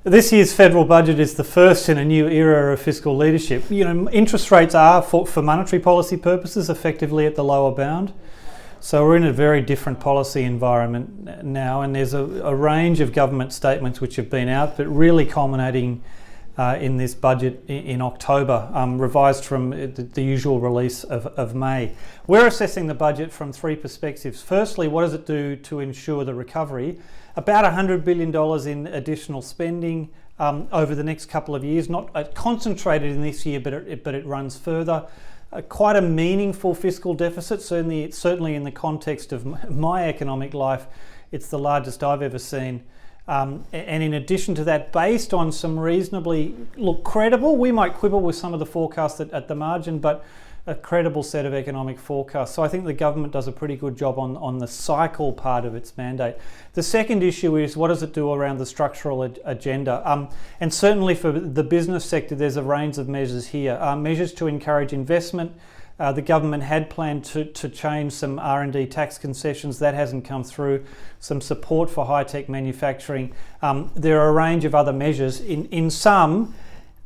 This year's federal budget is the first in a new era of fiscal leadership. Interest rates are, for monetary policy purposes, effectively at the lower bound. So we're in a very different policy environment now, and there's a range of government statements which have been out, but really culminating in this budget in October, revised from the usual release of May. We're assessing the budget from three perspectives. Firstly, what does it do to ensure the recovery? About $100 billion in additional spending over the next couple of years, not concentrated in this year, but it runs further. Quite a meaningful fiscal deficit, certainly in the context of my economic life, it's the largest I've ever seen. And in addition to that, based on some reasonably credible, we might quibble with some of the forecasts at the margin, but a credible set of economic forecasts. So I think the government does a pretty good job on the cycle part of its mandate. The second issue is, what does it do around the structural agenda? And certainly for the business sector, there's a range of measures here. Measures to encourage investment. The government had planned to change some R&D tax concessions. That hasn't come through. Some support for high-tech manufacturing. There are a range of other measures. In some,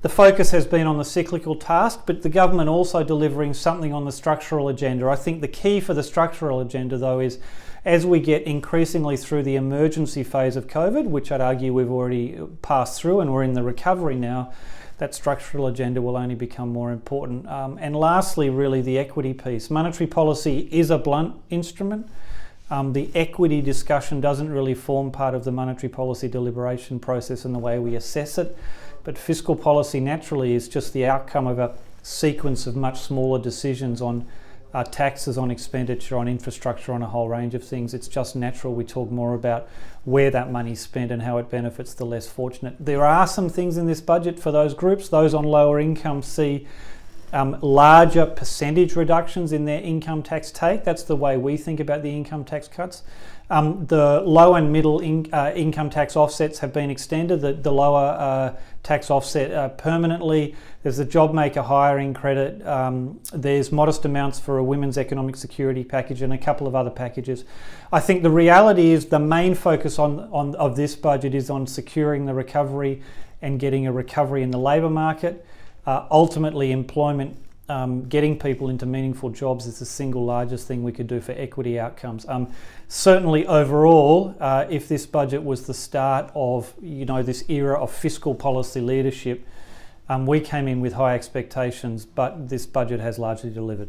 the focus has been on the cyclical task, but the government also delivering something on the structural agenda. I think the key for the structural agenda, though, is as we get increasingly through the emergency phase of COVID, which I'd argue we've already passed through and we're in the recovery now, that structural agenda will only become more important. And lastly, really the equity piece. Monetary policy is a blunt instrument. The equity discussion doesn't really form part of the monetary policy deliberation process in the way we assess it. But fiscal policy naturally is just the outcome of a sequence of much smaller decisions on taxes, on expenditure, on infrastructure, on a whole range of things. It's just natural we talk more about where that money's spent and how it benefits the less fortunate. There are some things in this budget for those groups. Those on lower income see larger percentage reductions in their income tax take. That's the way we think about the income tax cuts. The low and middle income tax offsets have been extended, the lower tax offset permanently. There's the JobMaker hiring credit. There's modest amounts for a women's economic security package and a couple of other packages. I think the reality is the main focus of this budget is on securing the recovery and getting a recovery in the labour market. Ultimately, employment, getting people into meaningful jobs is the single largest thing we could do for equity outcomes. Certainly overall, if this budget was the start of this era of fiscal policy leadership, we came in with high expectations, but this budget has largely delivered.